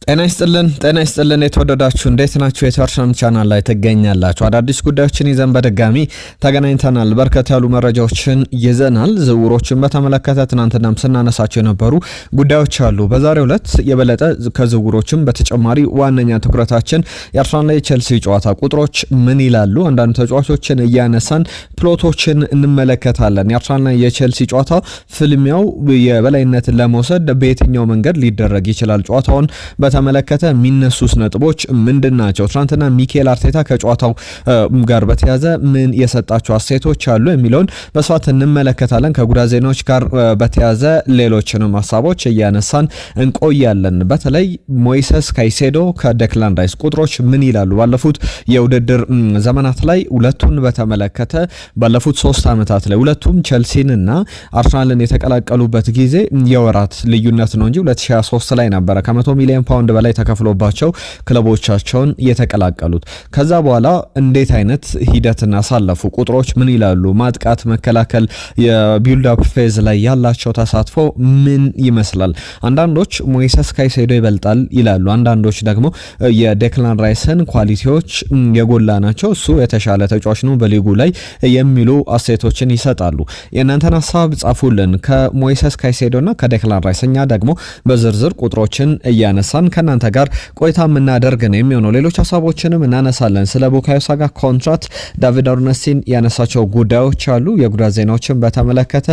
ጤና ይስጥልን የተወደዳችሁ እንዴት ናችሁ? የታርሻም ቻናል ላይ ትገኛላችሁ። አዳዲስ ጉዳዮችን ይዘን በድጋሚ ተገናኝተናል። በርከት ያሉ መረጃዎችን ይዘናል። ዝውውሮችን በተመለከተ ትናንትናም ስናነሳቸው የነበሩ ጉዳዮች አሉ። በዛሬው ዕለት የበለጠ ከዝውውሮችም በተጨማሪ ዋነኛ ትኩረታችን የአርሰናልና የቼልሲ ጨዋታ ቁጥሮች ምን ይላሉ፣ አንዳንድ ተጫዋቾችን እያነሳን ፕሎቶችን እንመለከታለን። የአርሰናልና የቼልሲ ጨዋታ ፍልሚያው የበላይነትን ለመውሰድ በየትኛው መንገድ ሊደረግ ይችላል? ጨዋታውን በተመለከተ የሚነሱስ ነጥቦች ምንድናቸው? ትናንትና ሚኬል አርቴታ ከጨዋታው ጋር በተያዘ ምን የሰጣቸው አስተያየቶች አሉ የሚለውን በስፋት እንመለከታለን። ከጉዳት ዜናዎች ጋር በተያዘ ሌሎችንም ሀሳቦች እያነሳን እንቆያለን። በተለይ ሞይሰስ ካይሴዶ ከዴክላን ራይስ ቁጥሮች ምን ይላሉ? ባለፉት የውድድር ዘመናት ላይ ሁለቱን በተመለከተ ባለፉት 3 ዓመታት ላይ ሁለቱም ቼልሲንና አርሰናልን የተቀላቀሉበት ጊዜ የወራት ልዩነት ነው እንጂ 2023 ላይ ነበረ ከ100 ሚሊዮን ፓውንድ በላይ ተከፍሎባቸው ክለቦቻቸውን የተቀላቀሉት። ከዛ በኋላ እንዴት አይነት ሂደትን አሳለፉ? ቁጥሮች ምን ይላሉ? ማጥቃት፣ መከላከል፣ የቢልድ አፕ ፌዝ ላይ ያላቸው ተሳትፎ ምን ይመስላል? አንዳንዶች ሞይሰስ ካይሴዶ ይበልጣል ይላሉ። አንዳንዶች ደግሞ የዴክላን ራይስን ኳሊቲዎች የጎላ ናቸው፣ እሱ የተሻለ ተጫዋች ነው በሊጉ ላይ የሚሉ አስተያየቶችን ይሰጣሉ። የእናንተን ሀሳብ ጻፉልን። ከሞይሰስ ካይሴዶና ከዴክላን ራይስ እኛ ደግሞ በዝርዝር ቁጥሮችን እያነሳን ከናንተ ጋር ቆይታ የምናደርግ ነው የሚሆነው። ሌሎች ሀሳቦችንም እናነሳለን። ስለ ቡካዮ ሳካ ኮንትራት ዳቪድ ኦርነስቲን ያነሳቸው ጉዳዮች አሉ። የጉዳት ዜናዎችን በተመለከተ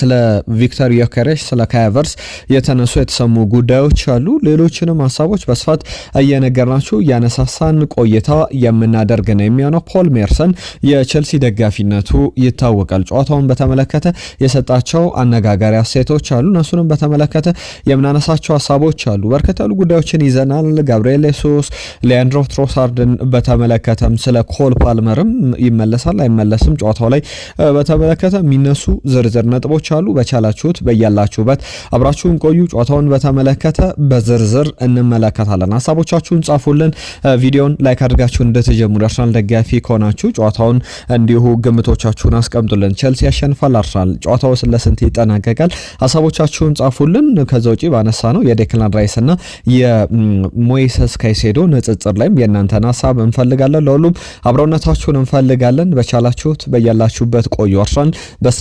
ስለ ቪክተር ዮኬሬሽ ስለ ካይ ሃቨርትዝ የተሰሙ ጉዳዮች አሉ። ሌሎችንም ሀሳቦች በስፋት እየነገርናችሁ ያነሳሳን ቆይታ የምናደርግ ነው የሚሆነው። ፖል ሜርሰን የቼልሲ ደጋፊነቱ ይታወቃል። ጨዋታውን በተመለከተ የሰጣቸው አነጋጋሪ አስተያየቶች አሉ። እነሱንም በተመለከተ የምናነሳቸው ሀሳቦች አሉ። በርከት ያሉ ጉዳዮችን ይዘናል። ጋብሪኤል ሱስ፣ ሊያንድሮ ትሮሳርድን በተመለከተም ስለ ኮል ፓልመርም ይመለሳል አይመለስም ጨዋታው ላይ በተመለከተ የሚነሱ ዝርዝር ነጥቦች አሉ። በቻላችሁት በያላችሁበት አብራችሁን ቆዩ። ጨዋታውን በተመለከተ በዝርዝር እንመለከታለን። ሀሳቦቻችሁን ጻፉልን። ቪዲዮን ላይክ አድርጋችሁ እንድትጀምሩ አርሰናል ደጋፊ ከሆናችሁ ጨዋታውን እንዲሁ ግምቶቻችሁን አስቀምጡልን። ቼልሲ ያሸንፋል? አርሰናል ጨዋታው ለስንት ይጠናቀቃል? ሀሳቦቻችሁን ጻፉልን። ከዛ ውጪ ባነሳ ነው የዴክላን ራይስ እና የሞይሰስ ካይሴዶ ንጽጽር ላይም የእናንተን ሀሳብ እንፈልጋለን። ለሁሉም አብሮነታችሁን እንፈልጋለን። በቻላችሁት በያላችሁበት ቆዩ። አርሰናል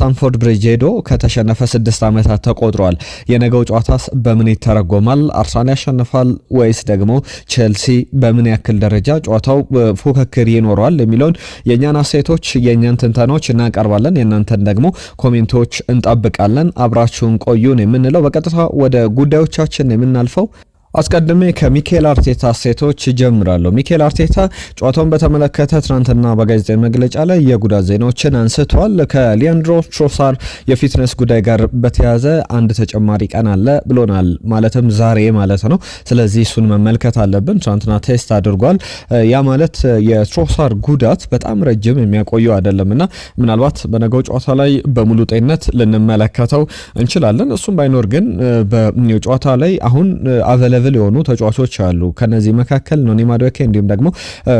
ስታንፎርድ ብሪጅ ሄዶ ከተሸነፈ 6 ዓመታት ተቆጥሯል። የነገው ጨዋታስ በምን ይተረጎማል? አርሰናል ያሸንፋል ወይስ ደግሞ ቼልሲ? በምን ያክል ደረጃ ጨዋታው ፉክክር ይኖረዋል የሚለውን የእኛን አስተያየቶች የእኛን ትንተናዎች እናቀርባለን። የእናንተን ደግሞ ኮሜንቶች እንጠብቃለን። አብራችሁን ቆዩን የምንለው በቀጥታ ወደ ጉዳዮቻችን የምናልፈው አስቀድሜ ከሚኬል አርቴታ አስተያየቶች ጀምራለሁ። ሚኬል አርቴታ ጨዋታውን በተመለከተ ትናንትና በጋዜጣዊ መግለጫ ላይ የጉዳት ዜናዎችን አንስተዋል። ከሊያንድሮ ትሮሳር የፊትነስ ጉዳይ ጋር በተያያዘ አንድ ተጨማሪ ቀን አለ ብሎናል። ማለትም ዛሬ ማለት ነው። ስለዚህ እሱን መመልከት አለብን። ትናንትና ቴስት አድርጓል። ያ ማለት የትሮሳር ጉዳት በጣም ረጅም የሚያቆየው አይደለምና ምናልባት በነገው ጨዋታ ላይ በሙሉ ጤንነት ልንመለከተው እንችላለን። እሱም ባይኖር ግን በጨዋታ ላይ አሁን አቨለ የሆኑ ተጫዋቾች አሉ። ከነዚህ መካከል ኖኒ ማዱዌኬ እንዲሁም ደግሞ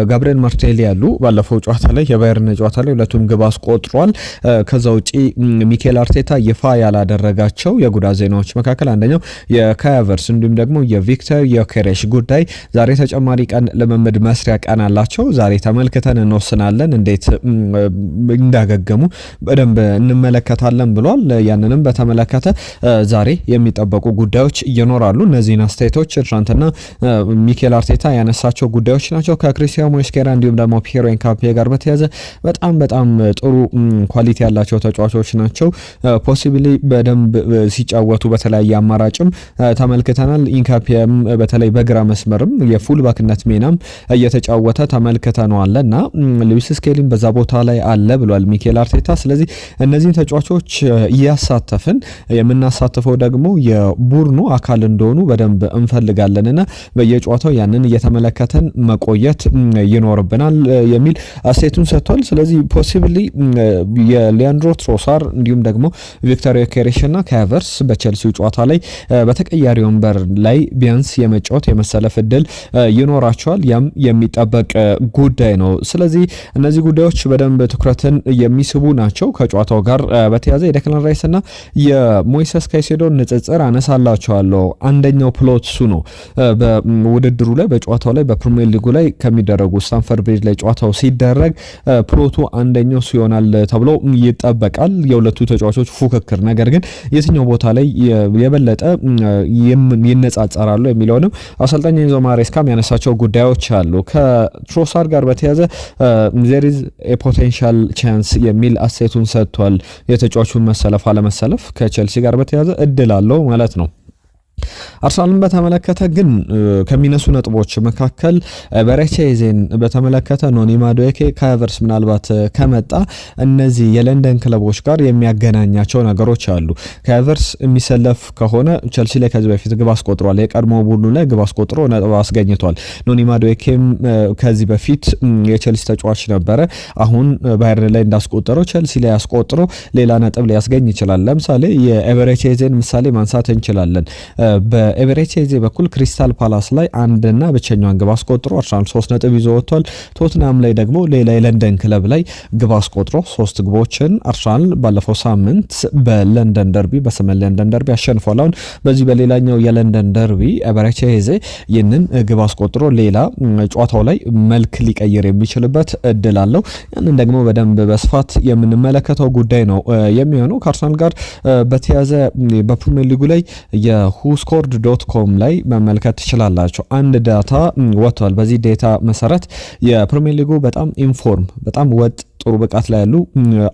ጋብሪኤል ማርቲኔሊ ያሉ ባለፈው ጨዋታ ላይ የባየርን ጨዋታ ላይ ሁለቱም ግብ አስቆጥሯል። ከዛ ውጪ ሚኬል አርቴታ ይፋ ያላደረጋቸው የጉዳት ዜናዎች መካከል አንደኛው የካይ ሃቨርትዝ እንዲሁም ደግሞ የቪክተር ዮኬሬሽ ጉዳይ ዛሬ ተጨማሪ ቀን ልምምድ መስሪያ ቀን አላቸው። ዛሬ ተመልክተን እንወስናለን፣ እንዴት እንዳገገሙ በደንብ እንመለከታለን ብሏል። ያንንም በተመለከተ ዛሬ የሚጠበቁ ጉዳዮች ይኖራሉ። እነዚህን አስተያየቶች ትናንትና ሚኬል አርቴታ ያነሳቸው ጉዳዮች ናቸው። ከክሪስቲያን ሞስኬራ እንዲሁም ደግሞ ፒየሮ ኢንካፒዬ ጋር በተያያዘ በጣም ጥሩ ኳሊቲ ያላቸው ተጫዋቾች ናቸው። ፖሲብሊ በደንብ ሲጫወቱ በተለያየ አማራጭም ተመልክተናል። ኢንካፒዬም በተለይ በግራ መስመርም የፉል ባክነት ሚናም እየተጫወተ ተመልክተናልና ሉዊስ ስኬሊም በዛ ቦታ ላይ አለ ብሏል ሚኬል አርቴታ። ስለዚህ እነዚህን ተጫዋቾች እያሳተፍን የምናሳትፈው ደግሞ የቡድኑ አካል እንደሆኑ በደንብ እንፈልጋለንና በየጨዋታው ያንን እየተመለከተን መቆየት ይኖርብናል የሚል አስተያየቱን ሰጥቷል። ስለዚህ ፖሲብሊ የሊያንድሮ ትሮሳር እንዲሁም ደግሞ ቪክተር ዮኬሬሽና ካቨርስ በቼልሲው ጨዋታ ላይ በተቀያሪ ወንበር ላይ ቢያንስ የመጫወት የመሰለፍ እድል ይኖራቸዋል። ያም የሚጠበቅ ጉዳይ ነው። ስለዚህ እነዚህ ጉዳዮች በደንብ ትኩረትን የሚስቡ ናቸው። ከጨዋታው ጋር በተያያዘ የዴክላን ራይስና የሞይሰስ ካይሴዶ ንጽጽር አነሳላቸዋለሁ። አንደኛው ፕሎት እሱ ነው። በውድድሩ ላይ በጨዋታው ላይ በፕሪሚየር ሊጉ ላይ ከሚደረጉ ስታንፈርድ ብሪጅ ላይ ጨዋታው ሲደረግ ፕሎቱ አንደኛው ይሆናል ተብሎ ይጠበቃል። የሁለቱ ተጫዋቾች ፉክክር ነገር ግን የትኛው ቦታ ላይ የበለጠ ይነጻጸራሉ የሚለውንም አሰልጣኝ ኤንዞ ማሬስካ ያነሳቸው ጉዳዮች አሉ። ከትሮሳር ጋር በተያያዘ there is a potential chance የሚል አስተያየቱን ሰጥቷል። የተጫዋቹን መሰለፍ አለመሰለፍ ከቼልሲ ጋር በተያያዘ እድል አለው ማለት ነው። አርሰናልን በተመለከተ ግን ከሚነሱ ነጥቦች መካከል በሬቼዜን በተመለከተ ኖኒ ማዱዌኬ ካቨርስ ምናልባት ከመጣ እነዚህ የለንደን ክለቦች ጋር የሚያገናኛቸው ነገሮች አሉ። ካቨርስ የሚሰለፍ ከሆነ ቼልሲ ላይ ከዚህ በፊት ግብ አስቆጥሯል። የቀድሞ ቡድኑ ላይ ግብ አስቆጥሮ ነጥብ አስገኝቷል። ኖኒ ማዱዌኬም ከዚህ በፊት የቼልሲ ተጫዋች ነበረ። አሁን ባየርን ላይ እንዳስቆጠረው ቼልሲ ላይ አስቆጥሮ ሌላ ነጥብ ሊያስገኝ ይችላል። ለምሳሌ የኤቨሬቼዜን ምሳሌ ማንሳት እንችላለን። በኤቨሬቼዜ በኩል ክሪስታል ፓላስ ላይ አንድና ብቸኛዋን ግብ አስቆጥሮ አርሰናል 3 ነጥብ ይዞ ወጥቷል። ቶትናም ላይ ደግሞ ሌላ የለንደን ክለብ ላይ ግብ አስቆጥሮ 3 ግቦችን አርሰናል ባለፈው ሳምንት በለንደን ደርቢ በሰሜን ለንደን ደርቢ አሸንፏል። አሁን በዚህ በሌላኛው የለንደን ደርቢ ኤቨሬቼዜ ይህንን ግብ አስቆጥሮ ሌላ ጨዋታው ላይ መልክ ሊቀይር የሚችልበት እድል አለው። ያንን ደግሞ በደንብ በስፋት የምንመለከተው ጉዳይ ነው የሚሆነው። ከአርሰናል ጋር በተያዘ በፕሪሚየር ሊጉ ላይ whoscored.com ላይ መመልከት ትችላላችሁ። አንድ ዳታ ወጥቷል። በዚህ ዴታ መሰረት የፕሪሚየር ሊጉ በጣም ኢንፎርም በጣም ወጥ ጥሩ ብቃት ላይ ያሉ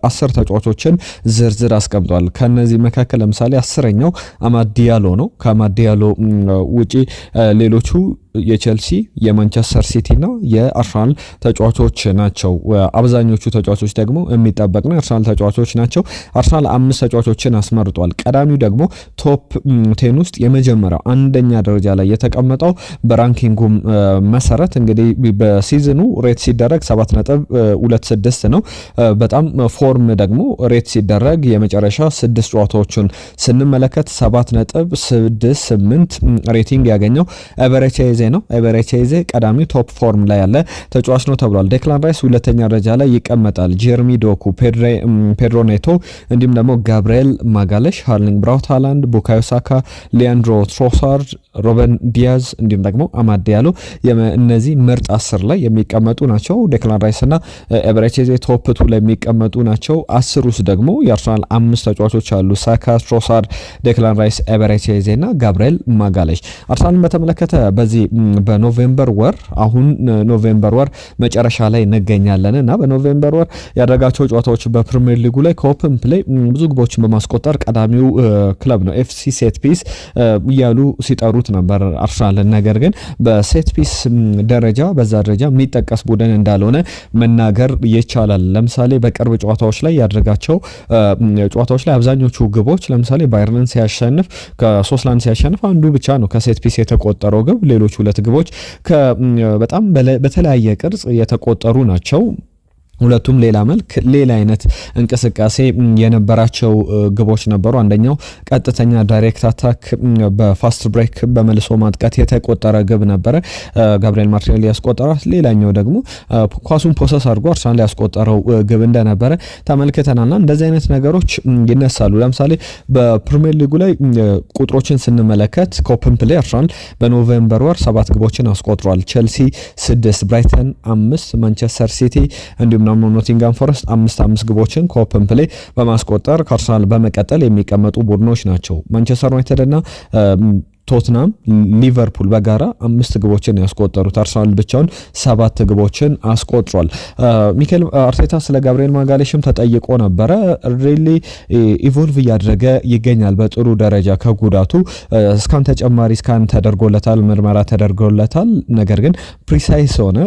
10 ተጫዋቾችን ዝርዝር አስቀምጧል። ከነዚህ መካከል ለምሳሌ 10ኛው አማድ ዲያሎ ነው። ከአማድ ዲያሎ ውጪ ሌሎቹ የቼልሲ የማንቸስተር ሲቲ እና የአርሰናል ተጫዋቾች ናቸው። አብዛኞቹ ተጫዋቾች ደግሞ የሚጠበቅ ነው የአርሰናል ተጫዋቾች ናቸው። አርሰናል 5 ተጫዋቾችን አስመርጧል። ቀዳሚው ደግሞ ቶፕ 10 ውስጥ የመጀመሪያው አንደኛ ደረጃ ላይ የተቀመጠው በራንኪንጉም መሰረት እንግዲህ በሲዝኑ ሬት ሲደረግ 7.26 ነው። በጣም ፎርም ደግሞ ሬት ሲደረግ የመጨረሻ 6 ጨዋታዎችን ስንመለከት 7.68 ሬቲንግ ያገኘው ኤቨሬቼዜ ነው። ኤቨሬቼዜ ቀዳሚ ቶፕ ፎርም ላይ ያለ ተጫዋች ነው ተብሏል። ዴክላን ራይስ ሁለተኛ ደረጃ ላይ ይቀመጣል። ጀርሚ ዶኩ፣ ፔድሮ ኔቶ እንዲሁም ደግሞ ጋብሪኤል ማጋለሽ፣ ሃርሊንግ ብራውት ሃላንድ፣ ቡካዮ ሳካ፣ ሊያንድሮ ትሮሳርድ፣ ሮበን ዲያዝ እንዲሁም ደግሞ አማድ ዲያሎ እነዚህ ምርጥ 10 ላይ የሚቀመጡ ናቸው። ዴክላን ራይስ እና ኤቨሬቼዜ ቶፕ 2 ላይ የሚቀመጡ ናቸው። 10 ውስጥ ደግሞ የአርሰናል 5 ተጫዋቾች አሉ። ሳካ፣ ትሮሳርድ፣ ዴክላን ራይስ፣ ኤቨሬቼዜ እና ጋብሪኤል ማጋለሽ። አርሰናልን በተመለከተ በዚህ በኖቬምበር ወር አሁን ኖቬምበር ወር መጨረሻ ላይ እንገኛለን እና በኖቬምበር ወር ያደረጋቸው ጨዋታዎች በፕሪሚየር ሊጉ ላይ ከኦፕን ፕሌይ ብዙ ግቦችን በማስቆጠር ቀዳሚው ክለብ ነው። ኤፍሲ ሴት ፒስ እያሉ ሲጠሩት ነበር አርሰናልን። ነገር ግን በሴት ፒስ ደረጃ በዛ ደረጃ የሚጠቀስ ቡድን እንዳልሆነ መናገር ይቻላል። ለምሳሌ በቅርብ ጨዋታዎች ላይ ያደረጋቸው ጨዋታዎች ላይ አብዛኞቹ ግቦች ለምሳሌ ባየርንን ሲያሸንፍ ከ3-1 ሲያሸንፍ አንዱ ብቻ ነው ከሴት ፒስ የተቆጠረው ግብ። ሌሎች 2 ግቦች በጣም በተለያየ ቅርጽ የተቆጠሩ ናቸው። ሁለቱም ሌላ መልክ ሌላ አይነት እንቅስቃሴ የነበራቸው ግቦች ነበሩ። አንደኛው ቀጥተኛ ዳይሬክት አታክ በፋስት ብሬክ በመልሶ ማጥቃት የተቆጠረ ግብ ነበረ፣ ጋብሪኤል ማርቲኔሊ ያስቆጠራት። ሌላኛው ደግሞ ኳሱን ፖሰስ አድርጎ አርሰናል ያስቆጠረው ግብ እንደነበረ ተመልክተናልና እንደዚህ አይነት ነገሮች ይነሳሉ። ለምሳሌ በፕሪሚየር ሊጉ ላይ ቁጥሮችን ስንመለከት ኮፕን ፕሌይ አርሰናል በኖቬምበር ወር 7 ግቦችን አስቆጥሯል። ቼልሲ 6፣ ብራይተን 5፣ ማንቸስተር ሲቲ እንዲሁም ኖቲንጋም ፎረስት 5 ግቦችን ከኦፕን ፕሌይ በማስቆጠር ከአርሰናል በመቀጠል የሚቀመጡ ቡድኖች ናቸው። ማንቸስተር ዩናይትድ እና ቶትናም፣ ሊቨርፑል በጋራ 5 ግቦችን ያስቆጠሩት። አርሰናል ብቻውን 7 ግቦችን አስቆጥሯል። ሚኬል አርቴታ ስለ ጋብሪኤል ማጋሌሽም ተጠይቆ ነበረ። ሪሊ ኢቮልቭ እያደረገ ይገኛል በጥሩ ደረጃ ከጉዳቱ እስካን ተጨማሪ እስካን ተደርጎለታል፣ ምርመራ ተደርጎለታል። ነገር ግን ፕሪሳይስ ሆነ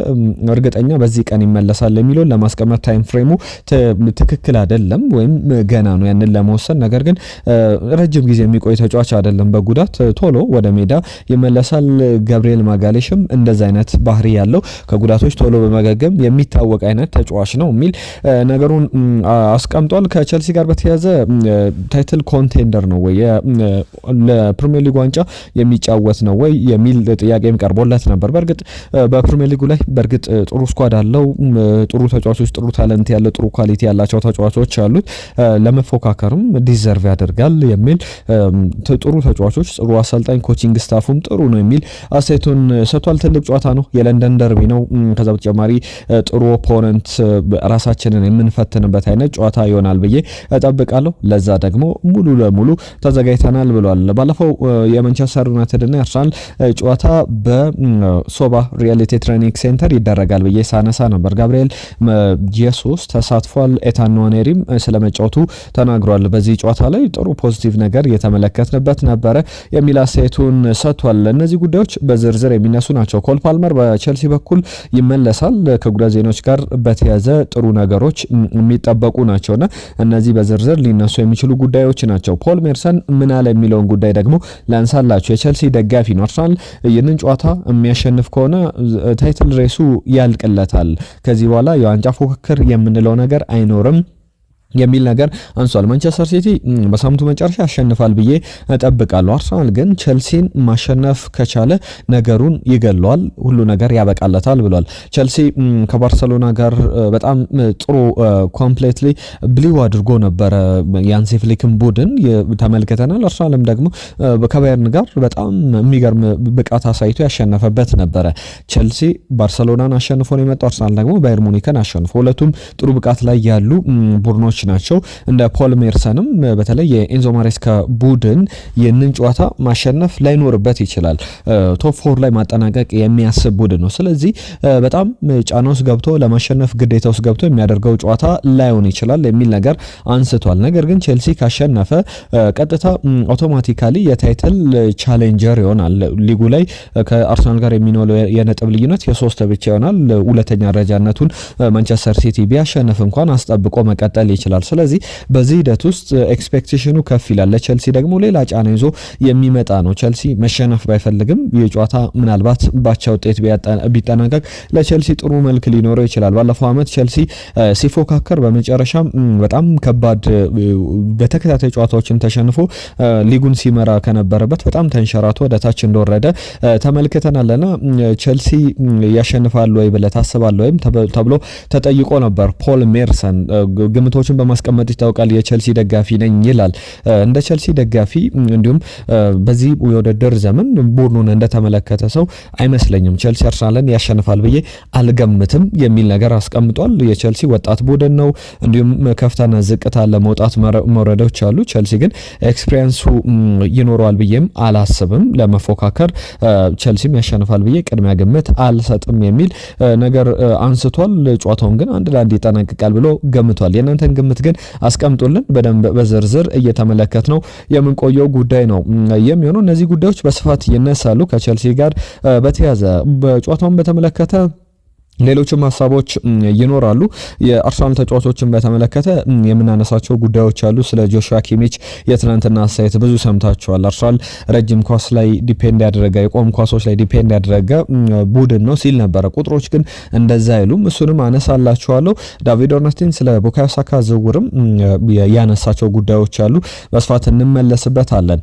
እርግጠኛ በዚህ ቀን ይመለሳል የሚለውን ለማስቀመጥ ታይም ፍሬሙ ትክክል አይደለም ወይም ገና ነው ያንን ለመወሰን። ነገር ግን ረጅም ጊዜ የሚቆይ ተጫዋች አይደለም። በጉዳት ቶሎ ወደ ሜዳ ይመለሳል። ገብርኤል ማጋሌሽም እንደዛ አይነት ባህሪ ያለው ከጉዳቶች ቶሎ በመገገም የሚታወቅ አይነት ተጫዋች ነው የሚል ነገሩን አስቀምጧል። ከቸልሲ ጋር በተያያዘ ታይትል ኮንቴንደር ነው ወይ ለፕሪሚየር ሊግ ዋንጫ የሚጫወት ነው ወይ የሚል ጥያቄም ቀርቦለት ነበር። በእርግጥ በፕሪሚየር ሊጉ ላይ በእርግጥ ጥሩ ስኳድ አለው፣ ጥሩ ተጫዋቾች፣ ጥሩ ታለንት ያለው፣ ጥሩ ኳሊቲ ያላቸው ተጫዋቾች አሉት፣ ለመፎካከርም ዲዘርቭ ያደርጋል የሚል ጥሩ ተጫዋቾች፣ ጥሩ አሰልጣኝ፣ ኮቺንግ ስታፉም ጥሩ ነው የሚል አስተያየቱን ሰጥቷል። ትልቅ ጨዋታ ነው፣ የለንደን ደርቢ ነው። ከዛ በተጨማሪ ጥሩ ኦፖነንት ራሳችንን የምንፈትንበት አይነት ጨዋታ ይሆናል ብዬ እጠብቃለሁ። ለዛ ደግሞ ሙሉ ለሙሉ ተዘጋጅተናል ብሏል። ባለፈው የማንቸስተር ዩናይትድ እና አርሰናል ጨዋታ በሶባ ሪያሊቲ ትሬኒንግ ሴንተር ይደረጋል ብዬ ሳነሳ ነበር። ጋብሪኤል ጄሱስ ተሳትፏል። ኤታን ንዋኔሪም ስለመጫወቱ ተናግሯል። በዚህ ጨዋታ ላይ ጥሩ ፖዚቲቭ ነገር የተመለከትንበት ነበረ የሚል አስተያየቱን ሰጥቷል። እነዚህ ጉዳዮች በዝርዝር የሚነሱ ናቸው። ኮል ፓልመር በቸልሲ በኩል ይመለሳል። ከጉዳት ዜናዎች ጋር በተያያዘ ጥሩ ነገሮች የሚጠበቁ ናቸውና እነዚህ በዝርዝር ሊነሱ የሚችሉ ጉዳዮች ናቸው። ፖል ሜርሰን ምን አለ የሚለውን ጉዳይ ደግሞ ላንሳላችሁ። የቸልሲ ደጋፊ ነው። አርሰናል ይህንን ጨዋታ የሚያሸንፍ ከሆነ ታይትል ሬሱ ያልቅለታል። ከዚህ በኋላ የዋንጫ ፉክክር የምንለው ነገር አይኖርም የሚል ነገር አንሷል። ማንቸስተር ሲቲ በሳምንቱ መጨረሻ ያሸንፋል ብዬ እጠብቃለሁ። አርሰናል ግን ቸልሲን ማሸነፍ ከቻለ ነገሩን ይገለዋል፣ ሁሉ ነገር ያበቃለታል ብሏል። ቸልሲ ከባርሰሎና ጋር በጣም ጥሩ ኮምፕሌትሊ ብሊው አድርጎ ነበረ የሃንሲ ፍሊክን ቡድን ተመልክተናል። አርሰናልም ደግሞ ከባየርን ጋር በጣም የሚገርም ብቃት አሳይቶ ያሸነፈበት ነበረ። ቸልሲ ባርሰሎናን አሸንፎ ነው የመጣው። አርሰናል ደግሞ ባየር ሙኒክን አሸንፎ፣ ሁለቱም ጥሩ ብቃት ላይ ያሉ ቡድኖች ናቸው። እንደ ፖል ሜርሰንም በተለይ የኤንዞ ማሬስካ ቡድን ይህንን ጨዋታ ማሸነፍ ላይኖርበት ይችላል። ቶፕ 4 ላይ ማጠናቀቅ የሚያስብ ቡድን ነው። ስለዚህ በጣም ጫና ውስጥ ገብቶ ለማሸነፍ ግዴታ ውስጥ ገብቶ የሚያደርገው ጨዋታ ላይሆን ይችላል የሚል ነገር አንስቷል። ነገር ግን ቼልሲ ካሸነፈ ቀጥታ አውቶማቲካሊ የታይትል ቻሌንጀር ይሆናል። ሊጉ ላይ ከአርሰናል ጋር የሚኖረው የነጥብ ልዩነት የ3 ብቻ ይሆናል። ሁለተኛ ደረጃነቱን ማንቸስተር ሲቲ ቢያሸንፍ እንኳን አስጠብቆ መቀጠል ይችላል። ስለዚህ በዚህ ሂደት ውስጥ ኤክስፔክቴሽኑ ከፍ ይላል። ለቸልሲ ደግሞ ሌላ ጫና ይዞ የሚመጣ ነው። ቸልሲ መሸነፍ ባይፈልግም የጨዋታ ምናልባት ባቻ ውጤት ቢጠናቀቅ ለቸልሲ ጥሩ መልክ ሊኖረው ይችላል። ባለፈው ዓመት ቸልሲ ሲፎካከር በመጨረሻ በጣም ከባድ በተከታታይ ጨዋታዎችን ተሸንፎ ሊጉን ሲመራ ከነበረበት በጣም ተንሸራቶ ወደ ታች እንደወረደ ተመልክተናልና ቸልሲ ያሸንፋል ወይ ብለህ ታስባለህ ወይም ተብሎ ተጠይቆ ነበር። ፖል ሜርሰን ግምቶችን በማስቀመጥ ይታወቃል። የቸልሲ ደጋፊ ነኝ ይላል። እንደ ቸልሲ ደጋፊ እንዲሁም በዚህ የውድድር ዘመን ቡድኑን እንደተመለከተ ሰው አይመስለኝም ቸልሲ አርሰናልን ያሸንፋል ብዬ አልገምትም የሚል ነገር አስቀምጧል። የቸልሲ ወጣት ቡድን ነው። እንዲሁም ከፍታና ዝቅታ ለመውጣት መውረዶች አሉ። ቸልሲ ግን ኤክስፒሪየንሱ ይኖረዋል ብዬም አላስብም። ለመፎካከር ቸልሲም ያሸንፋል ብዬ ቅድሚያ ግምት አልሰጥም የሚል ነገር አንስቷል። ጨዋታውን ግን 1-1 ይጠናቀቃል ብሎ ገምቷል። የእናንተን ግምት ግን አስቀምጡልን። በደንብ በዝርዝር እየተመለከት ነው የምንቆየው ጉዳይ ነው የሚሆነው። እነዚህ ጉዳዮች በስፋት ይነሳሉ። ከቸልሲ ጋር በተያያዘ በጨዋታውን በተመለከተ ሌሎችም ሀሳቦች ይኖራሉ። የአርሰናል ተጫዋቾችን በተመለከተ የምናነሳቸው ጉዳዮች አሉ። ስለ ጆሹዋ ኪሚች የትናንትና አስተያየት ብዙ ሰምታችኋል። አርሰናል ረጅም ኳስ ላይ ዲፔንድ ያደረገ የቆም ኳሶች ላይ ዲፔንድ ያደረገ ቡድን ነው ሲል ነበረ። ቁጥሮች ግን እንደዛ አይሉም። እሱንም አነሳላችኋለሁ። ዳቪድ ኦርነስቲን ስለ ቡካዮ ሳካ ዝውውርም ያነሳቸው ጉዳዮች አሉ። በስፋት እንመለስበታለን።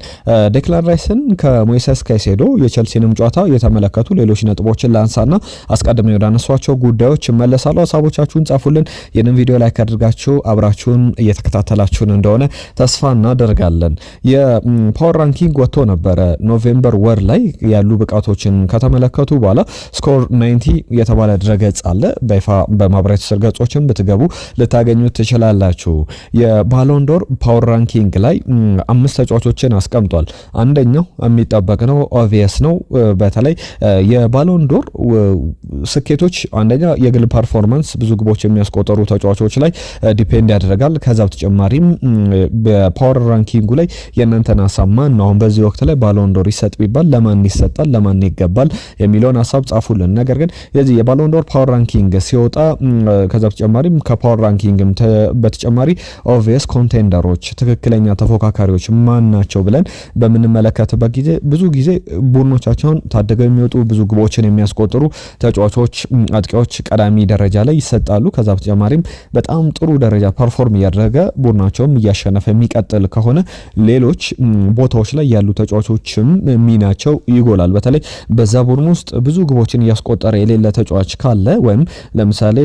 ዴክላን ራይስን ከሞይሴስ ካይሴዶ የቸልሲንም ጨዋታ የተመለከቱ ሌሎች ነጥቦችን ላንሳና አስቀድሜ ወዳነሷቸው ጉዳዮች መለሳሉ። ሀሳቦቻችሁን ጻፉልን። ይህንን ቪዲዮ ላይክ አድርጋችሁ አብራችሁን እየተከታተላችሁን እንደሆነ ተስፋ እናደርጋለን። የፓወር ራንኪንግ ወጥቶ ነበረ ኖቬምበር ወር ላይ ያሉ ብቃቶችን ከተመለከቱ በኋላ ስኮር 90 የተባለ ድረገጽ አለ። በይፋ በማህበራዊ ትስስር ገጾችን ብትገቡ ልታገኙት ትችላላችሁ። የባሎንዶር ፓወር ራንኪንግ ላይ 5 ተጫዋቾችን አስቀምጧል። አንደኛው የሚጠበቅ ነው፣ ኦብቪየስ ነው። በተለይ የባሎንዶር ስኬቶች አንደኛ የግል ፐርፎርማንስ ብዙ ግቦች የሚያስቆጠሩ ተጫዋቾች ላይ ዲፔንድ ያደርጋል። ከዛ በተጨማሪም በፓወር ራንኪንጉ ላይ የእናንተን ሀሳብ ማን ነው አሁን በዚህ ወቅት ላይ ባሎን ዶር ይሰጥ ቢባል ለማን ይሰጣል ለማን ይገባል የሚለውን ሀሳብ ጻፉልን። ነገር ግን የዚህ የባሎን ዶር ፓወር ራንኪንግ ሲወጣ ከዛ በተጨማሪም ከፓወር ራንኪንግም በተጨማሪ ኦብቪየስ ኮንቴንደሮች ትክክለኛ ተፎካካሪዎች ማን ናቸው ብለን በምንመለከትበት ጊዜ ብዙ ጊዜ ቡድኖቻቸውን ታደገው የሚወጡ ብዙ ግቦችን የሚያስቆጥሩ ተጫዋቾች አጥቂዎች ቀዳሚ ደረጃ ላይ ይሰጣሉ። ከዛ በተጨማሪም በጣም ጥሩ ደረጃ ፐርፎርም እያደረገ ቡድናቸውም እያሸነፈ የሚቀጥል ከሆነ ሌሎች ቦታዎች ላይ ያሉ ተጫዋቾችም ሚናቸው ይጎላል። በተለይ በዛ ቡድን ውስጥ ብዙ ግቦችን እያስቆጠረ የሌለ ተጫዋች ካለ ወይም ለምሳሌ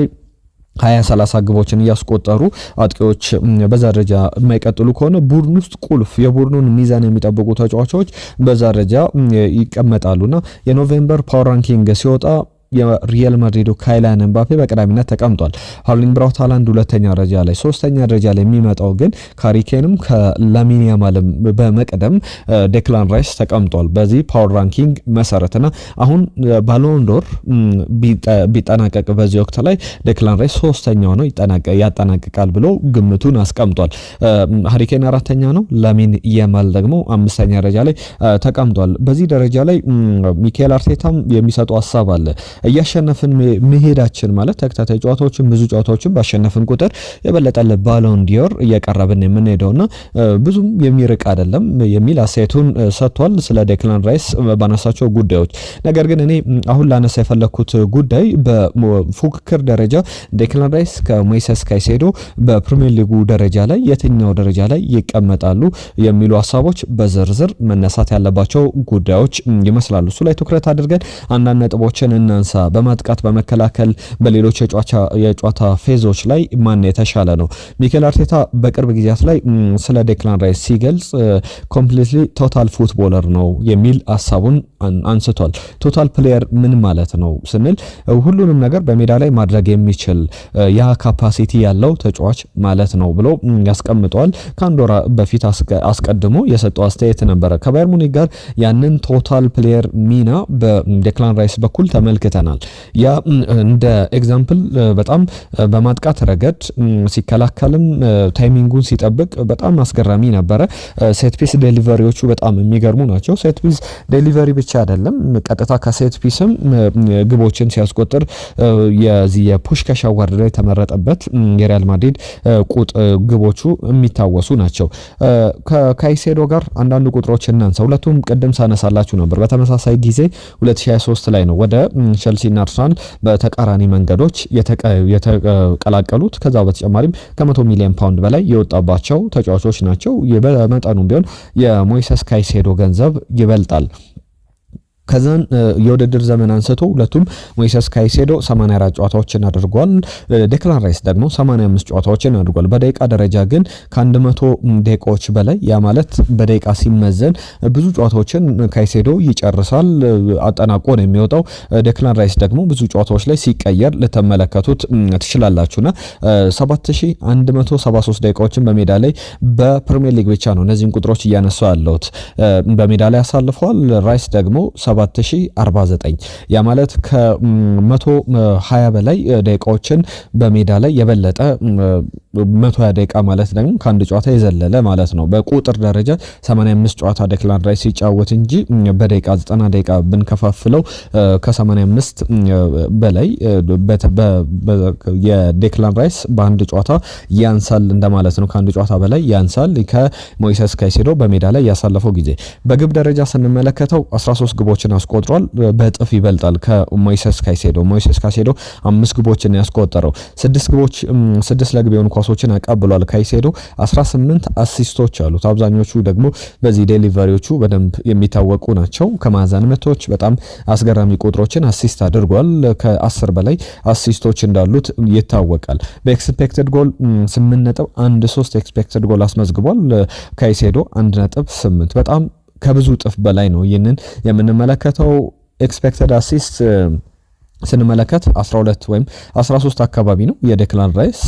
20-30 ግቦችን እያስቆጠሩ አጥቂዎች በዛ ደረጃ የማይቀጥሉ ከሆነ ቡድን ውስጥ ቁልፍ የቡድኑን ሚዛን የሚጠብቁ ተጫዋቾች በዛ ደረጃ ይቀመጣሉና የኖቬምበር ፓወር ራንኪንግ ሲወጣ የሪያል ማድሪዱ ካይላን ኤምባፔ በቀዳሚነት ተቀምጧል። ሃርሊንግ ብራውት ሃላንድ ሁለተኛ ደረጃ ላይ፣ ሶስተኛ ደረጃ ላይ የሚመጣው ግን ካሪኬንም ከላሚን ያማልም በመቅደም ዴክላን ራይስ ተቀምጧል በዚህ ፓወር ራንኪንግ መሰረትና አሁን ባሎን ዶር ቢጠናቀቅ በዚህ ወቅት ላይ ዴክላን ራይስ ሶስተኛው ነው ያጠናቅቃል ብሎ ግምቱን አስቀምጧል። ሃሪኬን አራተኛ ነው፣ ላሚን ያማል ደግሞ አምስተኛ ደረጃ ላይ ተቀምጧል። በዚህ ደረጃ ላይ ሚካኤል አርቴታም የሚሰጡ ሀሳብ አለ። እያሸነፍን መሄዳችን ማለት ተከታታይ ጨዋታዎችን ብዙ ጨዋታዎችን ባሸነፍን ቁጥር የበለጠ ለባሎን ዲዮር እየቀረብን የምንሄደውና ብዙም የሚርቅ አይደለም የሚል አስተያየቱን ሰጥቷል ስለ ዴክላን ራይስ ባነሳቸው ጉዳዮች። ነገር ግን እኔ አሁን ላነሳ የፈለኩት ጉዳይ በፉክክር ደረጃ ዴክላን ራይስ ከሞይሰስ ካይሴዶ በፕሪሚየር ሊጉ ደረጃ ላይ የትኛው ደረጃ ላይ ይቀመጣሉ የሚሉ ሀሳቦች በዝርዝር መነሳት ያለባቸው ጉዳዮች ይመስላሉ። እሱ ላይ ትኩረት አድርገን አንዳንድ ነጥቦችን እናንሳ። በማጥቃት በመከላከል በሌሎች የጨዋታ ፌዞች ላይ ማን የተሻለ ነው? ሚኬል አርቴታ በቅርብ ጊዜያት ላይ ስለ ዴክላን ራይስ ሲገልጽ ኮምፕሊትሊ ቶታል ፉትቦለር ነው የሚል ሀሳቡን አንስቷል። ቶታል ፕሌየር ምን ማለት ነው ስንል ሁሉንም ነገር በሜዳ ላይ ማድረግ የሚችል ያ ካፓሲቲ ያለው ተጫዋች ማለት ነው ብሎ ያስቀምጠዋል። ከአንድ ወር በፊት አስቀድሞ የሰጠው አስተያየት ነበረ። ከባየር ሙኒክ ጋር ያንን ቶታል ፕሌየር ሚና በዴክላን ራይስ በኩል ተመልክተናል። ያ እንደ ኤግዛምፕል በጣም በማጥቃት ረገድ ሲከላከልም ታይሚንጉን ሲጠብቅ በጣም አስገራሚ ነበረ። ሴት ፒስ ዴሊቨሪዎቹ በጣም የሚገርሙ ናቸው። ሴት ፒስ ዴሊቨሪ ብቻ አይደለም፣ ቀጥታ ከሴት ፒስም ግቦችን ሲያስቆጥር የዚህ የፑሽካሽ አዋርድ ላይ ተመረጠበት የሪያል ማድሪድ ግቦቹ የሚታወሱ ናቸው። ከካይሴዶ ጋር አንዳንድ ቁጥሮችን እናንሳ። ሁለቱም ቅድም ሳነሳላችሁ ነበር። በተመሳሳይ ጊዜ 2023 ላይ ነው ወደ ቸልሲና አርሰናል በተቃራኒ መንገዶች የተቀላቀሉት። ከዛ በተጨማሪም ከ100 ሚሊዮን ፓውንድ በላይ የወጣባቸው ተጫዋቾች ናቸው። በመጠኑም ቢሆን የሞይሰስ ካይሴዶ ገንዘብ ይበልጣል። ከዛን የውድድር ዘመን አንስቶ ሁለቱም ሞይሰስ ካይሴዶ 84 ጨዋታዎችን አድርጓል። ዴክላን ራይስ ደግሞ 85 ጨዋታዎችን አድርጓል። በደቂቃ ደረጃ ግን ከ100 ደቂቃዎች በላይ ያ ማለት በደቂቃ ሲመዘን ብዙ ጨዋታዎችን ካይሴዶ ይጨርሳል፣ አጠናቆ ነው የሚወጣው። ዴክላን ራይስ ደግሞ ብዙ ጨዋታዎች ላይ ሲቀየር ልትመለከቱት ትችላላችሁና 7173 ደቂቃዎችን በሜዳ ላይ በፕሪሚየር ሊግ ብቻ ነው እነዚህን ቁጥሮች እያነሳው ያለሁት በሜዳ ላይ አሳልፈዋል። ራይስ ደግሞ 7049 ያ ማለት ከ120 በላይ ደቂቃዎችን በሜዳ ላይ የበለጠ 120 ደቂቃ ማለት ደግሞ ከአንድ ጨዋታ የዘለለ ማለት ነው። በቁጥር ደረጃ 85 ጨዋታ ዴክላን ራይስ ሲጫወት እንጂ በደቂቃ 90 ደቂቃ ብንከፋፍለው ከ85 በላይ የዴክላን ራይስ በአንድ ጨዋታ ያንሳል እንደማለት ነው። ከአንድ ጨዋታ በላይ ያንሳል ከሞይሰስ ካይሴዶ በሜዳ ላይ ያሳለፈው ጊዜ። በግብ ደረጃ ስንመለከተው 13 ግቦችን አስቆጥሯል። በእጥፍ ይበልጣል ከሞይሰስ ካይሴዶ። ሞይሰስ ካይሴዶ 5 ግቦችን ያስቆጠረው 6 ለግብ የሆኑ ኳሶችን አቀብሏል። ካይሴዶ 18 አሲስቶች አሉት። አብዛኞቹ ደግሞ በዚህ ዴሊቨሪዎቹ በደንብ የሚታወቁ ናቸው። ከማዕዘን ምቶች በጣም አስገራሚ ቁጥሮችን አሲስት አድርጓል። ከ10 በላይ አሲስቶች እንዳሉት ይታወቃል። በኤክስፔክትድ ጎል 8.13 ኤክስፔክትድ ጎል አስመዝግቧል። ካይሴዶ 1.8 በጣም ከብዙ ጥፍ በላይ ነው ይህንን የምንመለከተው። ኤክስፔክትድ አሲስት ስንመለከት 12 ወይም 13 አካባቢ ነው የዴክላን ራይስ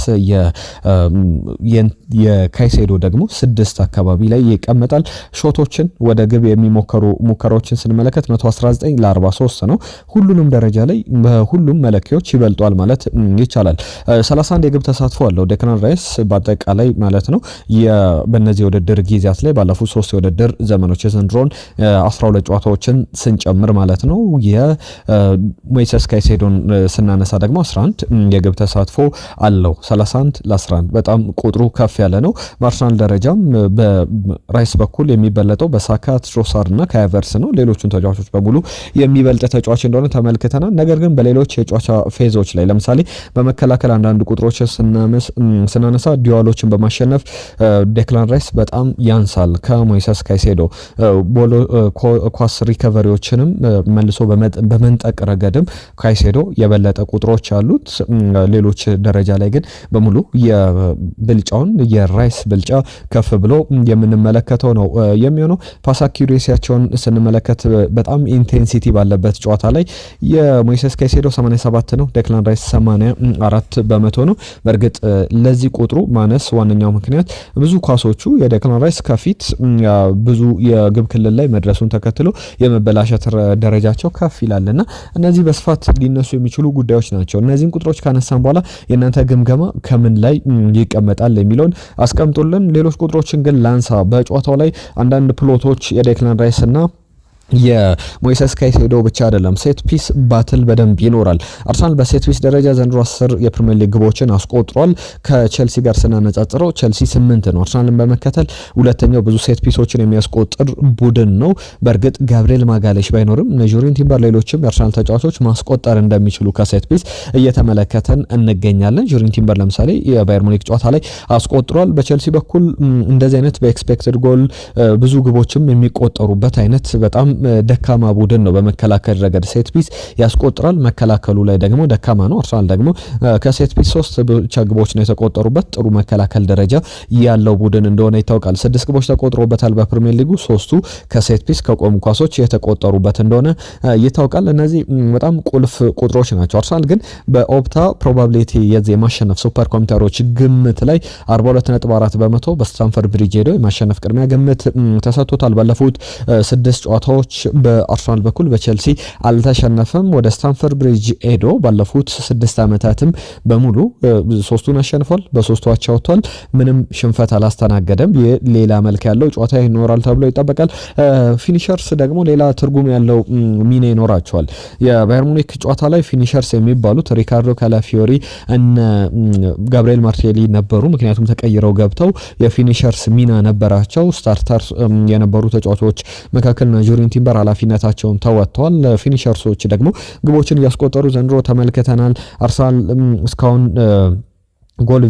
የካይሴዶ ደግሞ 6 አካባቢ ላይ ይቀመጣል። ሾቶችን ወደ ግብ የሚሞከሩ ሙከራዎችን ስንመለከት 119 ለ43 ነው። ሁሉንም ደረጃ ላይ በሁሉም መለኪያዎች ይበልጧል ማለት ይቻላል። 31 የግብ ተሳትፎ አለው ዴክላን ራይስ በአጠቃላይ ማለት ነው። በእነዚህ የውድድር ጊዜያት ላይ ባለፉት 3 የውድድር ዘመኖች የዘንድሮን 12 ጨዋታዎችን ስንጨምር ማለት ነው የሞይሰስ ካይሴዶን ስናነሳ ደግሞ 11 የግብ ተሳትፎ አለው። 31 ለ11 በጣም ቁጥሩ ከፍ ያለ ነው። በአርሰናል ደረጃም በራይስ በኩል የሚበለጠው በሳካ ትሮሳርድ እና ካቨርስ ነው። ሌሎቹን ተጫዋቾች በሙሉ የሚበልጥ ተጫዋች እንደሆነ ተመልክተናል። ነገር ግን በሌሎች የጨዋታ ፌዞች ላይ ለምሳሌ በመከላከል አንዳንድ ቁጥሮች ስናነሳ ዲዋሎችን በማሸነፍ ዴክላን ራይስ በጣም ያንሳል ከሞይሰስ ካይሴዶ። ኳስ ሪከቨሪዎችንም መልሶ በመንጠቅ ረገድም ካይሴዶ የበለጠ ቁጥሮች አሉት። ሌሎች ደረጃ ላይ ግን በሙሉ የብልጫውን የራይስ ብልጫ ከፍ ብሎ የምንመለከተው ነው የሚሆነው። ፓስ አኪዩሬሲያቸውን ስንመለከት በጣም ኢንቴንሲቲ ባለበት ጨዋታ ላይ የሞይሰስ ካይሴዶ 87 ነው፣ ዴክላን ራይስ 84 በመቶ ነው። በእርግጥ ለዚህ ቁጥሩ ማነስ ዋነኛው ምክንያት ብዙ ኳሶቹ የዴክላን ራይስ ከፊት ብዙ የግብ ክልል ላይ መድረሱን ተከትሎ የመበላሸት ደረጃቸው ከፍ ይላልና እነዚህ በስፋት ሊነሱ የሚችሉ ጉዳዮች ናቸው። እነዚህን ቁጥሮች ካነሳን በኋላ የእናንተ ግምገማ ከምን ላይ ይቀመጣል የሚለውን አስቀምጡልን። ሌሎች ቁጥሮችን ግን ላንሳ። በጨዋታው ላይ አንዳንድ ፕሎቶች የዴክላን ራይስ እና የሞይሰስ ካይሴዶ ብቻ አይደለም፣ ሴት ፒስ ባትል በደንብ ይኖራል። አርሰናል በሴት ፒስ ደረጃ ዘንድሮ 10 የፕሪሚየር ሊግ ግቦችን አስቆጥሯል። ከቼልሲ ጋር ስናነጻጽረው ቼልሲ 8 ነው። አርሰናልን በመከተል ሁለተኛው ብዙ ሴት ፒሶችን የሚያስቆጥር ቡድን ነው። በእርግጥ ጋብሪኤል ማጋሌሽ ባይኖርም ጁሪን ቲምበር፣ ሌሎችም የአርሰናል ተጫዋቾች ማስቆጠር እንደሚችሉ ከሴት ፒስ እየተመለከተን እንገኛለን። ጁሪን ቲምበር ለምሳሌ የባየር ሙኒክ ጨዋታ ላይ አስቆጥሯል። በቼልሲ በኩል እንደዚህ አይነት በኤክስፔክትድ ጎል ብዙ ግቦችም የሚቆጠሩበት አይነት በጣም ደካማ ቡድን ነው። በመከላከል ረገድ ሴት ፒስ ያስቆጥራል፣ መከላከሉ ላይ ደግሞ ደካማ ነው። አርሰናል ደግሞ ከሴት ፒስ 3 ብቻ ግቦች ነው የተቆጠሩበት። ጥሩ መከላከል ደረጃ ያለው ቡድን እንደሆነ ይታወቃል። 6 ግቦች ተቆጥሮበታል በፕሪሚየር ሊጉ፣ 3ቱ ከሴት ፒስ ከቆሙ ኳሶች የተቆጠሩበት እንደሆነ ይታወቃል። እነዚህ በጣም ቁልፍ ቁጥሮች ናቸው። አርሰናል ግን በኦፕታ ፕሮባቢሊቲ የማሸነፍ ሱፐር ኮምፒውተሮች ግምት ላይ 42.4 በመቶ በስታንፈርድ ብሪጅ ሄዶ የማሸነፍ ቅድሚያ ግምት ተሰጥቶታል። ባለፉት 6 ጨዋታዎች በአርሰናል በኩል በቼልሲ አልተሸነፈም። ወደ ስታንፈርድ ብሪጅ ሄዶ ባለፉት 6 ዓመታትም በሙሉ 3ቱን አሸንፏል፣ በ3ቱ አቻ ወጥቷል። ምንም ሽንፈት አላስተናገደም። ሌላ መልክ ያለው ጨዋታ ይኖራል ተብሎ ይጠበቃል። ፊኒሸርስ ደግሞ ሌላ ትርጉም ያለው ሚና ይኖራቸዋል። የባየር ሙኒክ ጨዋታ ላይ ፊኒሸርስ የሚባሉት ሪካርዶ ካላፊዮሪ እነ ጋብሪኤል ማርቴሊ ነበሩ። ምክንያቱም ተቀይረው ገብተው የፊኒሸርስ ሚና ነበራቸው። ስታርተር የነበሩ ተጫዋቾች መካከል ጁሪን ቲምበር ኃላፊነታቸውን ተወጥተዋል። ፊኒሸርሶች ደግሞ ግቦችን እያስቆጠሩ ዘንድሮ ተመልክተናል። አርሰናል እስካሁን ጎል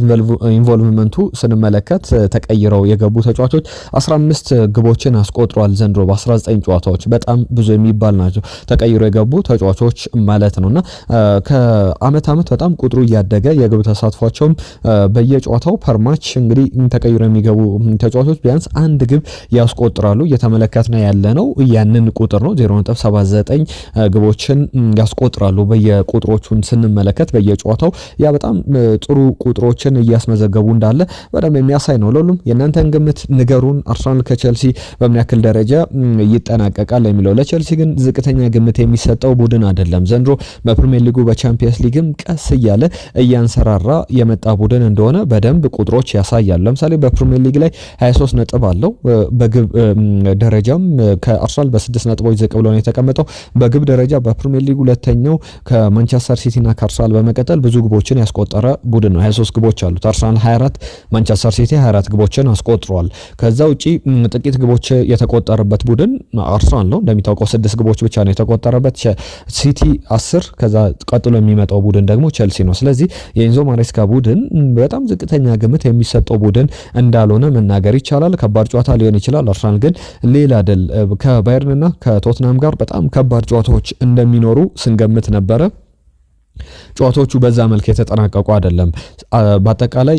ኢንቮልቭመንቱ ስንመለከት ተቀይረው የገቡ ተጫዋቾች 15 ግቦችን አስቆጥሯል ዘንድሮ በ19 ጨዋታዎች። በጣም ብዙ የሚባል ናቸው ተቀይረው የገቡ ተጫዋቾች ማለት ነውና ከአመት አመት በጣም ቁጥሩ እያደገ የግብ ተሳትፏቸውም በየጨዋታው ፐርማች እንግዲህ ተቀይረው የሚገቡ ተጫዋቾች ቢያንስ አንድ ግብ ያስቆጥራሉ እየተመለከትን ያለ ነው። ያንን ቁጥር ነው 0.79 ግቦችን ያስቆጥራሉ በየቁጥሮቹን ስንመለከት በየጨዋታው ያ በጣም ጥሩ ቁጥሮችን እያስመዘገቡ እንዳለ በደንብ የሚያሳይ ነው። ለሁሉም የእናንተን ግምት ንገሩን። አርሰናል ከቼልሲ በምን ያክል ደረጃ ይጠናቀቃል የሚለው። ለቼልሲ ግን ዝቅተኛ ግምት የሚሰጠው ቡድን አይደለም። ዘንድሮ በፕሪሚየር ሊጉ በቻምፒየንስ ሊግም ቀስ እያለ እያንሰራራ የመጣ ቡድን እንደሆነ በደንብ ቁጥሮች ያሳያሉ። ለምሳሌ በፕሪሚየር ሊግ ላይ 23 ነጥብ አለው። በግብ ደረጃም ከአርሰናል በ6 ነጥቦች ዝቅ ብሎ ነው የተቀመጠው። በግብ ደረጃ በፕሪሚየር ሊግ ሁለተኛው ከማንቸስተር ሲቲና ከአርሰናል በመቀጠል ብዙ ግቦችን ያስቆጠረ ቡድን ነው። 23 ግቦች አሉት። አርሰናል 24፣ ማንቸስተር ሲቲ 24 ግቦችን አስቆጥሯል። ከዛ ውጪ ጥቂት ግቦች የተቆጠረበት ቡድን አርሰናል ነው። እንደሚታወቀው 6 ግቦች ብቻ ነው የተቆጠረበት። ሲቲ 10፣ ከዛ ቀጥሎ የሚመጣው ቡድን ደግሞ ቼልሲ ነው። ስለዚህ የኤንዞ ማሬስካ ቡድን በጣም ዝቅተኛ ግምት የሚሰጠው ቡድን እንዳልሆነ መናገር ይቻላል። ከባድ ጨዋታ ሊሆን ይችላል። አርሰናል ግን ሌላ ድል ከባየርንና ከቶትናም ጋር በጣም ከባድ ጨዋታዎች እንደሚኖሩ ስንገምት ነበረ። ጨዋታዎቹ በዛ መልክ የተጠናቀቁ አይደለም። በአጠቃላይ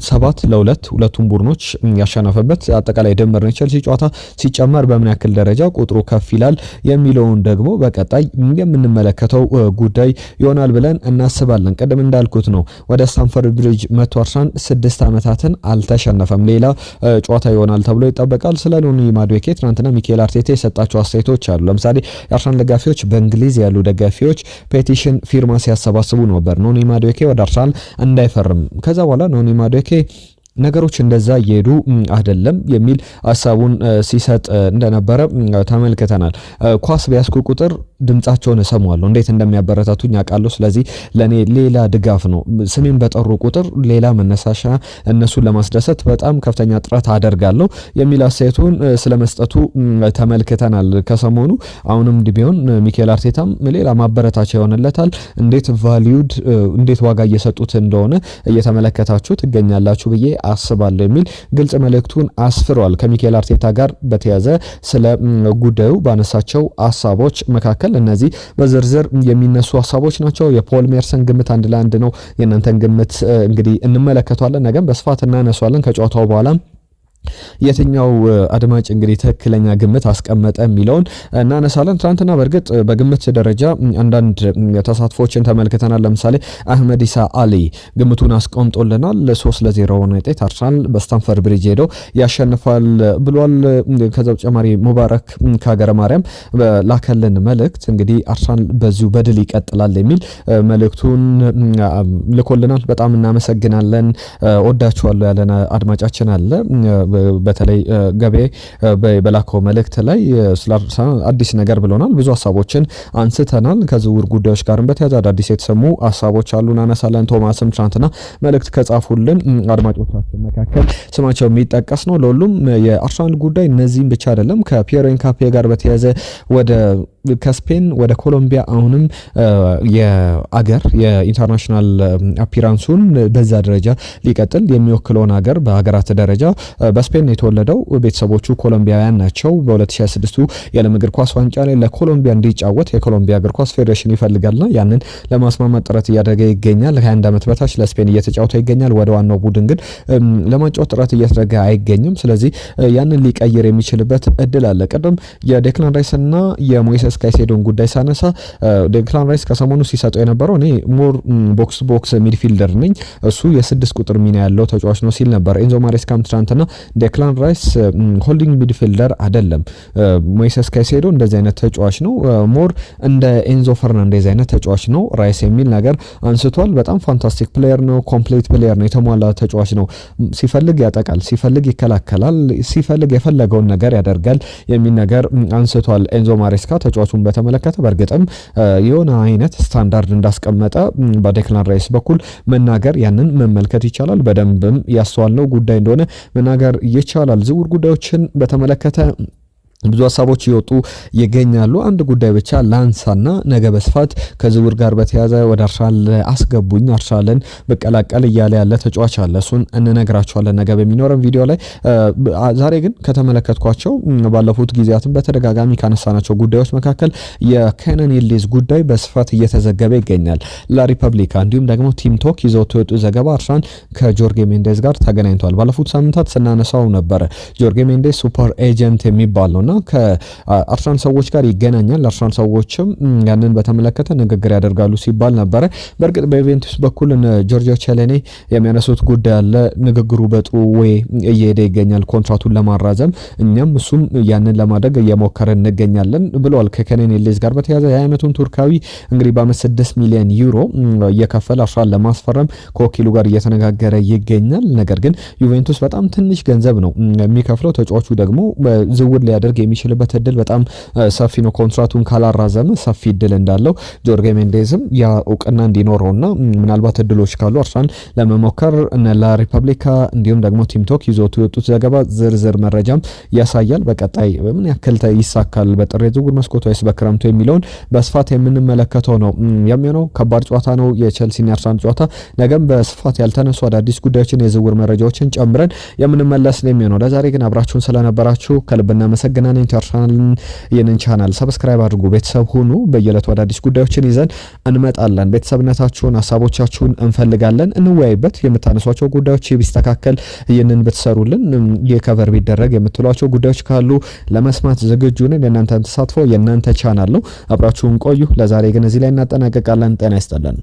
7-2 ሁለቱም ቡድኖች ያሸነፈበት አጠቃላይ ድምር ነው። ቸልሲ ጨዋታ ሲጨመር በምን ያክል ደረጃ ቁጥሩ ከፍ ይላል የሚለውን ደግሞ በቀጣይ የምንመለከተው ጉዳይ ይሆናል ብለን እናስባለን። ቀደም እንዳልኩት ነው ወደ ስታንፈርድ ብሪጅ መጥቶ አርሰናል 6 ዓመታትን አልተሸነፈም። ሌላ ጨዋታ ይሆናል ተብሎ ይጠበቃል። ስለ ኖኒ ማዱዌኬ ትናንትና ሚኬል አርቴታ የሰጣቸው አስተያየቶች አሉ። ለምሳሌ የአርሰናል ደጋፊዎች በእንግሊዝ ያሉ ደጋፊዎች ፔቲሽን ፊርማ ሲያሰባስቡ ነበር ኖኒ ማዱዌኬ ወደ አርሰናል እንዳይፈርም። ከዛ በኋላ ኖኒ ማዱዌኬ ነገሮች እንደዛ እየሄዱ አይደለም የሚል ሐሳቡን ሲሰጥ እንደነበረ ተመልክተናል። ኳስ ቢያስኩ ቁጥር ድምጻቸውን እሰማዋለሁ፣ እንዴት እንደሚያበረታቱኝ ያውቃሉ። ስለዚህ ለኔ ሌላ ድጋፍ ነው። ስሜን በጠሩ ቁጥር ሌላ መነሳሻ እነሱን ለማስደሰት በጣም ከፍተኛ ጥረት አደርጋለሁ የሚል አስተያየቱን ስለመስጠቱ ተመልክተናል ከሰሞኑ። አሁንም ቢሆን ሚኬል አርቴታም ሌላ ማበረታቻ ይሆንለታል። እንዴት ቫልዩድ እንዴት ዋጋ እየሰጡት እንደሆነ እየተመለከታችሁ ትገኛላችሁ ብዬ አስባለሁ የሚል ግልጽ መልእክቱን አስፍሯል። ከሚኬል አርቴታ ጋር በተያዘ ስለ ጉዳዩ ባነሳቸው ሐሳቦች መካከል እነዚህ በዝርዝር የሚነሱ ሐሳቦች ናቸው። የፖል ሜርሰን ግምት 1-1 ነው። የእናንተን ግምት እንግዲህ እንመለከቷለን። ነገም በስፋት እናነሷለን። ከጨዋታው በኋላ የትኛው አድማጭ እንግዲህ ትክክለኛ ግምት አስቀመጠ የሚለውን እናነሳለን። ትናንትና በእርግጥ በግምት ደረጃ አንዳንድ ተሳትፎችን ተመልክተናል። ለምሳሌ አህመድ ኢሳ አሊ ግምቱን አስቀምጦልናል። 3-0 ውጤት አርሰናል በስታንፈርድ ብሪጅ ሄዶ ያሸንፋል ብሏል። ከዛ በተጨማሪ ሙባረክ ከሀገረ ማርያም ላከልን መልእክት እንግዲህ አርሰናል በዚሁ በድል ይቀጥላል የሚል መልእክቱን ልኮልናል። በጣም እናመሰግናለን። ወዳችኋለሁ ያለን አድማጫችን አለ። በተለይ ገቤ በላከው መልእክት ላይ አዲስ ነገር ብሎናል። ብዙ ሀሳቦችን አንስተናል። ከዝውውር ጉዳዮች ጋርም በተያያዘ አዳዲስ የተሰሙ ሀሳቦች አሉ እናነሳለን። ቶማስም ትናንትና መልእክት ከጻፉልን አድማጮቻችን መካከል ስማቸው የሚጠቀስ ነው። ለሁሉም የአርሰናል ጉዳይ እነዚህም ብቻ አይደለም። ከፒየር ኤንካፔ ጋር በተያያዘ ከስፔን ወደ ኮሎምቢያ አሁንም የአገር የኢንተርናሽናል አፒራንሱን በዛ ደረጃ ሊቀጥል የሚወክለውን ሀገር በሀገራት ደረጃ በስፔን የተወለደው ቤተሰቦቹ ኮሎምቢያውያን ናቸው። በ2026 የዓለም እግር ኳስ ዋንጫ ላይ ለኮሎምቢያ እንዲጫወት የኮሎምቢያ እግር ኳስ ፌዴሬሽን ይፈልጋልና ያንን ለማስማማት ጥረት እያደረገ ይገኛል። 21 ዓመት በታች ለስፔን እየተጫወተ ይገኛል። ወደ ዋናው ቡድን ግን ለማጫወት ጥረት እያደረገ አይገኝም። ስለዚህ ያንን ሊቀይር የሚችልበት እድል አለ። ቀደም የዴክላን ራይስና የሞይሴስ ካይሴዶን ጉዳይ ሳነሳ ዴክላን ራይስ ከሰሞኑ ሲሰጠው የነበረው እኔ ሞር ቦክስ ቦክስ ሚድፊልደር ነኝ፣ እሱ የ6 ቁጥር ሚና ያለው ተጫዋች ነው ሲል ነበር። ኤንዞ ማሬስካም ትናንትና ዴክላን ራይስ ሆልዲንግ ሚድፊልደር አይደለም፣ ሞይሴስ ካይሴዶ እንደዚህ አይነት ተጫዋች ነው፣ ሞር እንደ ኤንዞ ፈርናንዴዝ አይነት ተጫዋች ነው ራይስ የሚል ነገር አንስቷል። በጣም ፋንታስቲክ ፕሌየር ነው፣ ኮምፕሊት ፕሌየር ነው፣ የተሟላ ተጫዋች ነው። ሲፈልግ ያጠቃል፣ ሲፈልግ ይከላከላል፣ ሲፈልግ የፈለገውን ነገር ያደርጋል የሚል ነገር አንስቷል ኤንዞ ማሬስካ ተጫዋቹን በተመለከተ። በእርግጥም የሆነ አይነት ስታንዳርድ እንዳስቀመጠ በዴክላን ራይስ በኩል መናገር ያንን መመልከት ይቻላል። በደንብም ያስተዋልነው ጉዳይ እንደሆነ መናገር ይቻላል። ዝውውር ጉዳዮችን በተመለከተ ብዙ ሀሳቦች ይወጡ ይገኛሉ። አንድ ጉዳይ ብቻ ላንሳና ነገ በስፋት ከዝውውር ጋር በተያያዘ ወደ አርሰናል አስገቡኝ አርሰናልን በቀላቀል እያለ ያለ ተጫዋች አለ። እሱን እንነግራቸዋለን ነገ በሚኖረን ቪዲዮ ላይ። ዛሬ ግን ከተመለከትኳቸው ባለፉት ጊዜያትም በተደጋጋሚ ካነሳናቸው ጉዳዮች መካከል የኬነን ይልዲዝ ጉዳይ በስፋት እየተዘገበ ይገኛል። ላሪፐብሊካ እንዲሁም ደግሞ ቲምቶክ ይዘው ተወጡ ዘገባ አርሰናል ከጆርጌ ሜንዴዝ ጋር ተገናኝቷል። ባለፉት ሳምንታት ስናነሳው ነበረ። ጆርጌ ሜንዴዝ ሱፐር ኤጀንት የሚባል ነው። ከአርሰናል ሰዎች ጋር ይገናኛል። አርሰናል ሰዎችም ያንን በተመለከተ ንግግር ያደርጋሉ ሲባል ነበረ። በእርግጥ በዩቬንቱስ በኩል ጆርጂዮ ቼሌኒ የሚያነሱት ጉዳይ አለ። ንግግሩ በጥሩ ወይ እየሄደ ይገኛል ኮንትራቱን ለማራዘም፣ እኛም እሱም ያንን ለማድረግ እየሞከረን እንገኛለን ብለዋል። ከኬነን ይልዲዝ ጋር በተያያዘ የ20 ቱርካዊ እንግዲህ በ6 ሚሊዮን ዩሮ እየከፈለ አርሰናል ለማስፈረም ከወኪሉ ጋር እየተነጋገረ ይገኛል። ነገር ግን ዩቬንቱስ በጣም ትንሽ ገንዘብ ነው የሚከፍለው። ተጫዋቹ ደግሞ ዝውውር ሊያደርግ የሚችልበት እድል በጣም ሰፊ ነው። ኮንትራቱን ካላራዘመ ሰፊ እድል እንዳለው ጆርጌ ሜንዴዝም ያ እውቅና እንዲኖረውና ምናልባት እድሎች ካሉ አርሰናል ለመሞከር እነ ላሪፐብሊካ እንዲሁም ደግሞ ቲምቶክ ይዞት የወጡት ዘገባ ዝርዝር መረጃም ያሳያል። በቀጣይ ምን ያክል ይሳካል በጥር የዝውውር መስኮት ወይስ በክረምቱ የሚለውን በስፋት የምንመለከተው ነው የሚሆነው። ከባድ ጨዋታ ነው የቼልሲና አርሰናል ጨዋታ። ነገም በስፋት ያልተነሱ አዳዲስ ጉዳዮችን የዝውውር መረጃዎችን ጨምረን የምንመለስ ነው የሚሆነው። ለዛሬ ግን አብራችሁን ስለነበራችሁ ከልብ እናመሰግናለን። ነኝ። ይህንን ቻናል ሰብስክራይብ አድርጉ፣ ቤተሰብ ሁኑ። በየዕለቱ አዳዲስ ጉዳዮችን ይዘን እንመጣለን። ቤተሰብነታችሁን፣ ሀሳቦቻችሁን እንፈልጋለን፣ እንወያይበት። የምታነሷቸው ጉዳዮች ቢስተካከል ይህንን ብትሰሩልን የከቨር ቢደረግ የምትሏቸው ጉዳዮች ካሉ ለመስማት ዝግጁ ነን። የእናንተን ተሳትፎ የእናንተ ቻናል ነው። አብራችሁን ቆዩ። ለዛሬ ግን እዚህ ላይ እናጠናቀቃለን። ጤና ይስጥልን።